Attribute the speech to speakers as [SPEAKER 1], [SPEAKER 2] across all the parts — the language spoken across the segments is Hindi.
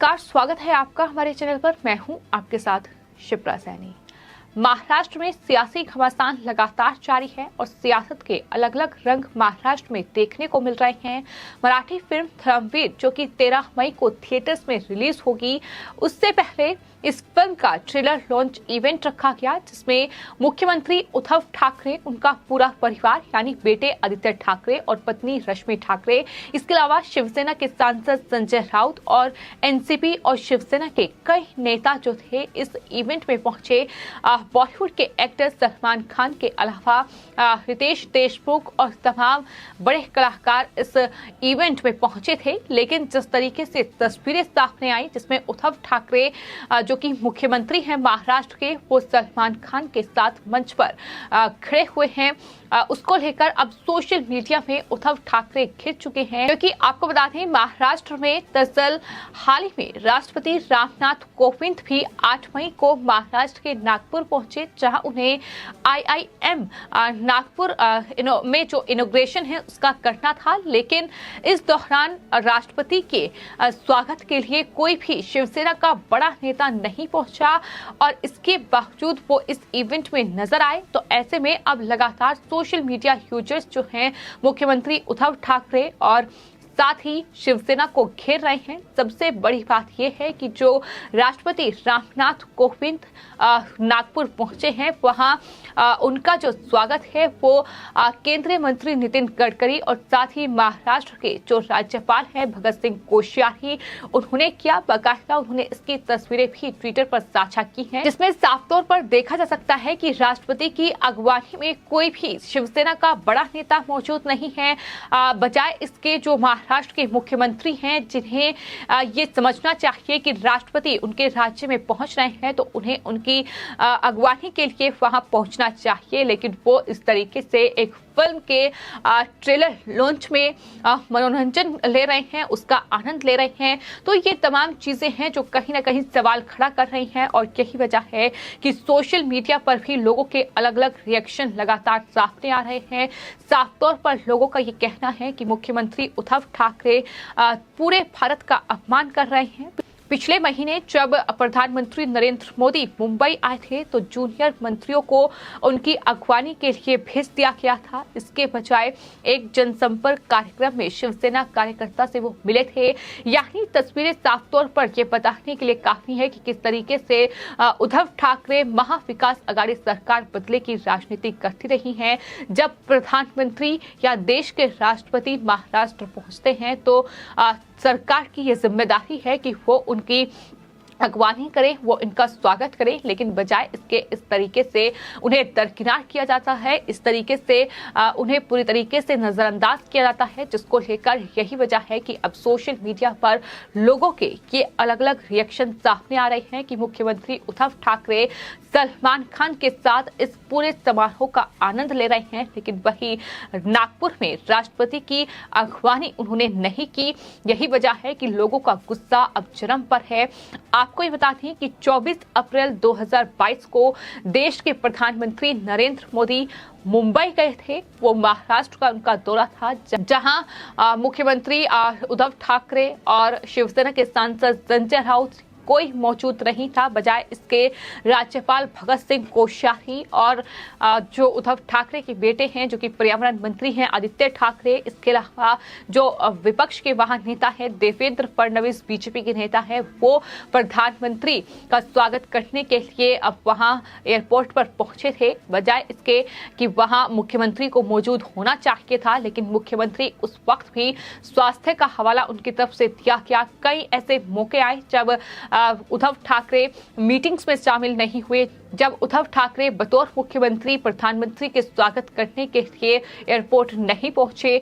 [SPEAKER 1] नमस्कार, स्वागत है आपका हमारे चैनल पर। मैं हूं आपके साथ शिप्रा सैनी। महाराष्ट्र में सियासी घमासान लगातार जारी है और सियासत के अलग अलग रंग महाराष्ट्र में देखने को मिल रहे हैं। मराठी फिल्म धर्मवीर जो कि 13 मई को थिएटर्स में रिलीज होगी, उससे पहले इस फिल्म का ट्रेलर लॉन्च इवेंट रखा गया, जिसमें मुख्यमंत्री उद्धव ठाकरे, उनका पूरा परिवार यानी बेटे आदित्य ठाकरे और पत्नी रश्मि ठाकरे, इसके अलावा शिवसेना के सांसद संजय राउत और एनसीपी और शिवसेना के कई नेता जो थे इस इवेंट में पहुंचे। बॉलीवुड के एक्टर सलमान खान के अलावा रितेश देशमुख और तमाम बड़े कलाकार इस इवेंट में पहुंचे थे। लेकिन जिस तरीके से तस्वीरें सामने आई, जिसमें उद्धव ठाकरे जो कि मुख्यमंत्री हैं महाराष्ट्र के, वो सलमान खान के साथ मंच पर खड़े हुए हैं, उसको लेकर अब सोशल मीडिया में उद्धव ठाकरे घिर चुके हैं। क्योंकि आपको बता दें, महाराष्ट्र में दरअसल हाल ही में राष्ट्रपति रामनाथ कोविंद भी 8 मई को महाराष्ट्र के नागपुर पहुंचे, जहां उन्हें IIM नागपुर में जो इनॉग्रेशन है उसका करना था। लेकिन इस दौरान राष्ट्रपति के स्वागत के लिए कोई भी शिवसेना का बड़ा नेता नहीं पहुंचा और इसके बावजूद वो इस इवेंट में नजर आए। तो ऐसे में अब लगातार सोशल मीडिया यूजर्स जो हैं मुख्यमंत्री उद्धव ठाकरे और साथ ही शिवसेना को घेर रहे हैं। सबसे बड़ी बात यह है कि जो राष्ट्रपति रामनाथ कोविंद नागपुर पहुंचे हैं, वहां उनका जो स्वागत है वो केंद्रीय मंत्री नितिन गडकरी और साथ ही महाराष्ट्र के जो राज्यपाल हैं भगत सिंह कोश्यारी, उन्होंने किया। बाकायदा उन्होंने इसकी तस्वीरें भी ट्विटर पर साझा की हैं, जिसमें साफ तौर पर देखा जा सकता है कि राष्ट्रपति की अगवानी में कोई भी शिवसेना का बड़ा नेता मौजूद नहीं है। बजाय इसके जो महाराष्ट्र के मुख्यमंत्री हैं, जिन्हें ये समझना चाहिए कि राष्ट्रपति उनके राज्य में पहुंच रहे हैं तो उन्हें उनकी अगवानी के लिए वहां पहुंचना चाहिए, लेकिन वो इस तरीके से एक फिल्म के ट्रेलर लॉन्च में मनोरंजन ले रहे हैं, उसका आनंद ले रहे हैं। तो ये तमाम चीजें हैं जो कहीं ना कहीं सवाल खड़ा कर रही हैं और यही वजह है कि सोशल मीडिया पर भी लोगों के अलग अलग रिएक्शन लगातार सामने आ रहे हैं। साफ तौर पर लोगों का ये कहना है कि मुख्यमंत्री उद्धव ठाकरे पूरे भारत का अपमान कर रहे हैं। पिछले महीने जब प्रधानमंत्री नरेंद्र मोदी मुंबई आए थे तो जूनियर मंत्रियों को उनकी अगवानी के लिए भेज दिया गया था। इसके बजाय एक जनसंपर्क कार्यक्रम में शिवसेना कार्यकर्ता से वो मिले थे। यानी तस्वीरें साफ तौर पर ये बताने के लिए काफी है कि किस तरीके से उद्धव ठाकरे महाविकास आघाड़ी सरकार बदले की राजनीति करती रही हैं। जब प्रधानमंत्री या देश के राष्ट्रपति महाराष्ट्र पहुंचते हैं तो सरकार की ये जिम्मेदारी है कि वो उनकी अगवानी करें, वो इनका स्वागत करें। लेकिन बजाय इसके इस तरीके से उन्हें दरकिनार किया जाता है, इस तरीके से उन्हें पूरी तरीके से नजरअंदाज किया जाता है, जिसको लेकर यही वजह है कि अब सोशल मीडिया पर लोगों के ये अलग अलग रिएक्शन सामने आ रहे हैं कि मुख्यमंत्री उद्धव ठाकरे सलमान खान के साथ इस पूरे समारोह का आनंद ले रहे हैं, लेकिन वही नागपुर में राष्ट्रपति की अगवानी उन्होंने नहीं की। यही वजह है कि लोगों का गुस्सा अब चरम पर है। आपको ये बता दें कि 24 अप्रैल 2022 को देश के प्रधानमंत्री नरेंद्र मोदी मुंबई गए थे। वो महाराष्ट्र का उनका दौरा था, जहां मुख्यमंत्री उद्धव ठाकरे और शिवसेना के सांसद संजय राउत कोई मौजूद नहीं था। बजाय इसके राज्यपाल भगत सिंह कोश्यारी और जो उद्धव ठाकरे के बेटे हैं जो कि पर्यावरण मंत्री हैं आदित्य ठाकरे, इसके अलावा जो विपक्ष के वहां नेता है देवेंद्र फडणवीस बीजेपी के नेता है, वो प्रधानमंत्री का स्वागत करने के लिए अब वहां एयरपोर्ट पर पहुंचे थे। बजाय इसके कि वहां मुख्यमंत्री को मौजूद होना चाहिए था, लेकिन मुख्यमंत्री उस वक्त भी स्वास्थ्य का हवाला उनकी तरफ से दिया गया। कई ऐसे मौके आए जब उद्धव ठाकरे मीटिंग्स में शामिल नहीं हुए, जब उद्धव ठाकरे बतौर मुख्यमंत्री प्रधानमंत्री के स्वागत करने के लिए एयरपोर्ट नहीं पहुंचे।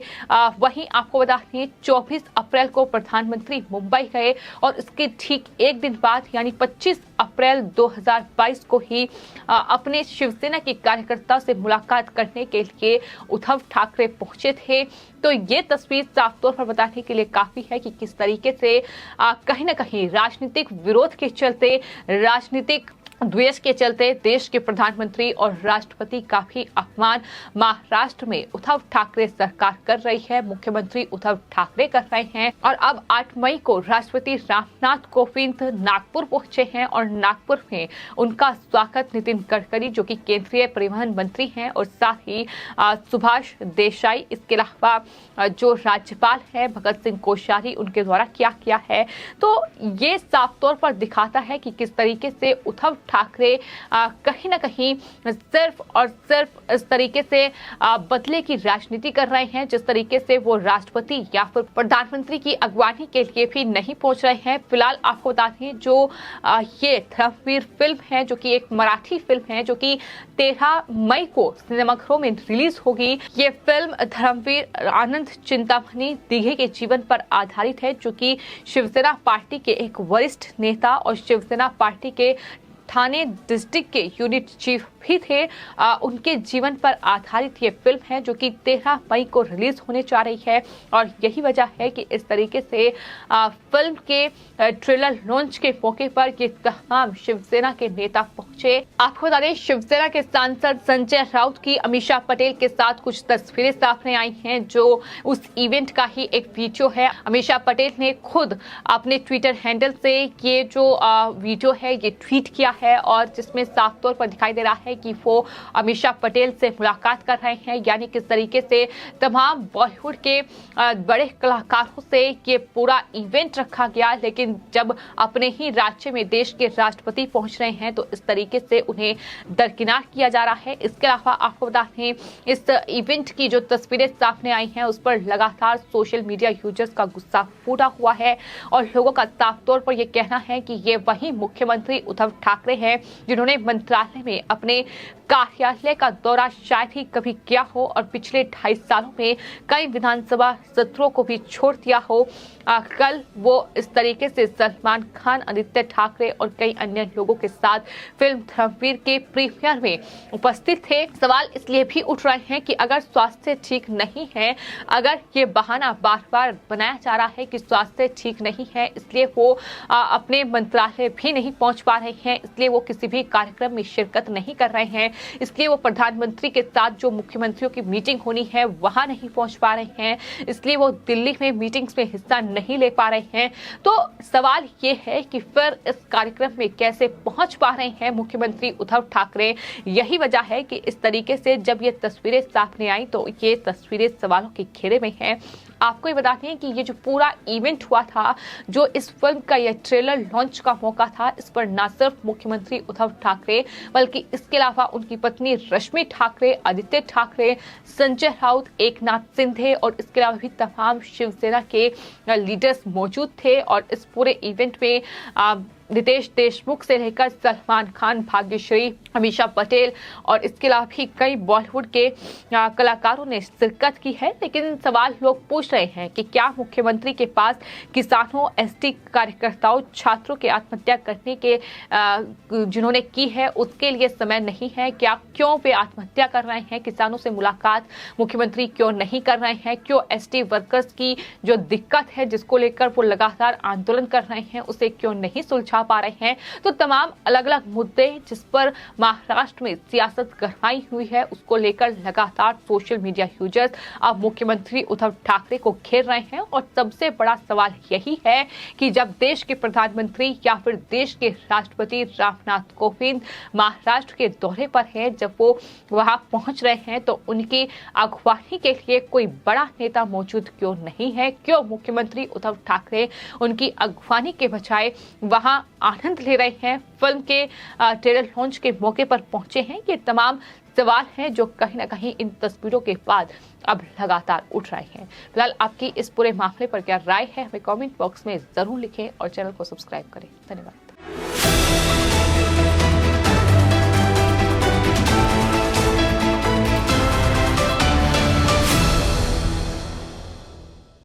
[SPEAKER 1] वहीं आपको बता दें 24 अप्रैल को प्रधानमंत्री मुंबई गए और इसके ठीक एक दिन बाद यानी 25 अप्रैल 2022 को ही अपने शिवसेना के कार्यकर्ता से मुलाकात करने के लिए उद्धव ठाकरे पहुंचे थे। तो ये तस्वीर साफ तौर पर बताने के लिए काफी है कि किस तरीके से कहीं ना कहीं राजनीतिक विरोध के चलते, राजनीतिक द्वेष के चलते देश के प्रधानमंत्री और राष्ट्रपति का भी अपमान महाराष्ट्र में उद्धव ठाकरे सरकार कर रही है, मुख्यमंत्री उद्धव ठाकरे कर रहे हैं। और अब 8 मई को राष्ट्रपति रामनाथ कोविंद नागपुर पहुंचे हैं और नागपुर में उनका स्वागत नितिन गडकरी जो कि केंद्रीय परिवहन मंत्री हैं और साथ ही सुभाष देसाई, इसके अलावा जो राज्यपाल है भगत सिंह कोश्यारी, उनके द्वारा किया है। तो ये साफ तौर पर दिखाता है कि किस तरीके से उद्धव ठाकरे कहीं ना कहीं सिर्फ और सिर्फ इस तरीके से बदले की राजनीति कर रहे हैं, जिस तरीके से वो राष्ट्रपति या फिर प्रधानमंत्री की अगवानी के लिए भी नहीं पहुंच रहे हैं। फिलहाल आपको बता दें जो ये धर्मवीर फिल्म है जो कि एक मराठी फिल्म है जो कि 13 मई को सिनेमाघरों में रिलीज होगी। ये फिल्म धर्मवीर आनंद चिंतामणि दिघे के जीवन पर आधारित है जो कि शिवसेना पार्टी के एक वरिष्ठ नेता और शिवसेना पार्टी के ठाणे डिस्ट्रिक्ट के यूनिट चीफ भी थे। उनके जीवन पर आधारित ये फिल्म है जो कि 13 मई को रिलीज होने जा रही है और यही वजह है कि इस तरीके से फिल्म के ट्रेलर लॉन्च के मौके पर ये तमाम शिवसेना के नेता पहुंचे। आपको बता दें शिवसेना के सांसद संजय राउत की अमीषा पटेल के साथ कुछ तस्वीरें सामने आई हैं जो उस इवेंट का ही एक वीडियो है। अमीषा पटेल ने खुद अपने ट्विटर हैंडल से ये जो वीडियो है ये ट्वीट किया है और जिसमें साफ तौर पर दिखाई दे रहा है कि वो अमीषा पटेल से मुलाकात कर रहे हैं, यानी किस तरीके से तमाम बॉलीवुड के बड़े कलाकारों से ये पूरा इवेंट रखा गया। लेकिन जब अपने ही राज्य में देश के राष्ट्रपति पहुंच रहे हैं तो इस तरीके से उन्हें दरकिनार किया जा रहा है। इसके अलावा आपको बता दें इस इवेंट की जो तस्वीरें सामने आई हैं उस पर लगातार सोशल मीडिया यूजर्स का गुस्सा फूटा हुआ है और लोगों का साफ तौर पर यह कहना है कि ये वही मुख्यमंत्री उद्धव ठाकरे हैं जिन्होंने मंत्रालय में अपने कार्यालय का दौरा शायद ही कभी किया हो और पिछले 2.5 सालों में कई विधानसभा सत्रों को भी छोड़ दिया हो। कल वो इस तरीके से सलमान खान, आदित्य ठाकरे और कई अन्य लोगों के साथ फिल्म धर्मवीर के प्रीमियर में उपस्थित थे। सवाल इसलिए भी उठ रहे हैं कि अगर स्वास्थ्य ठीक नहीं है, अगर ये बहाना बार बार बनाया जा रहा है कि स्वास्थ्य ठीक नहीं है इसलिए वो अपने मंत्रालय भी नहीं पहुंच पा रहे हैं, इसलिए वो किसी भी कार्यक्रम में शिरकत नहीं कर रहे हैं, इसलिए वो प्रधानमंत्री के साथ जो मुख्यमंत्रियों की मीटिंग होनी है वहां नहीं पहुंच पा रहे हैं, इसलिए वो दिल्ली में मीटिंग्स में हिस्सा नहीं ले पा रहे हैं। तो सवाल ये है कि फिर इस कार्यक्रम में कैसे पहुंच पा रहे हैं मुख्यमंत्री उद्धव ठाकरे। यही वजह है कि इस तरीके से जब ये तस्वीरें सामने आई तो ये तस्वीरें सवालों के घेरे में हैं। आपको ये बताते हैं कि ये जो पूरा इवेंट हुआ था, जो इस फिल्म का ये ट्रेलर लॉन्च का मौका था, इस पर न सिर्फ मुख्यमंत्री उद्धव ठाकरे बल्कि इसके अलावा उनकी पत्नी रश्मि ठाकरे, आदित्य ठाकरे, संजय राउत, एकनाथ शिंदे और इसके अलावा भी तमाम शिवसेना के लीडर्स मौजूद थे। और इस पूरे इवेंट में रितेश देशमुख से लेकर सलमान खान, भाग्यश्री, अमीषा पटेल और इसके अलावा भी कई बॉलीवुड के कलाकारों ने शिरकत की है। लेकिन सवाल लोग पूछ रहे हैं कि क्या मुख्यमंत्री के पास किसानों, एसटी कार्यकर्ताओं, छात्रों के आत्महत्या करने के जिन्होंने की है उसके लिए समय नहीं है? क्या क्यों वे आत्महत्या कर रहे हैं? किसानों से मुलाकात मुख्यमंत्री क्यों नहीं कर रहे हैं? क्यों एसटी वर्कर्स की जो दिक्कत है जिसको लेकर वो लगातार आंदोलन कर रहे हैं उसे क्यों नहीं सुलझा पा रहे हैं? तो तमाम अलग अलग मुद्दे जिस पर महाराष्ट्र में सियासत गरमाई हुई है उसको लेकर लगातार सोशल मीडिया यूजर्स अब मुख्यमंत्री उद्धव ठाकरे को घेर रहे हैं। और सबसे बड़ा सवाल यही है कि जब देश के प्रधानमंत्री या फिर देश के राष्ट्रपति रामनाथ कोविंद महाराष्ट्र के दौरे पर हैं, जब वो वहां पहुंच रहे हैं तो उनकी अगवानी के लिए कोई बड़ा नेता मौजूद क्यों नहीं है? क्यों मुख्यमंत्री उद्धव ठाकरे उनकी अगवानी के बजाय वहां आनंद ले रहे हैं, फिल्म के ट्रेलर लॉन्च के मौके पर पहुंचे हैं? ये तमाम सवाल हैं जो कहीं ना कहीं इन तस्वीरों के बाद अब लगातार उठ रहे हैं। फिलहाल आपकी इस पूरे मामले पर क्या राय है हमें कमेंट बॉक्स में जरूर लिखें और चैनल को सब्सक्राइब करें। धन्यवाद।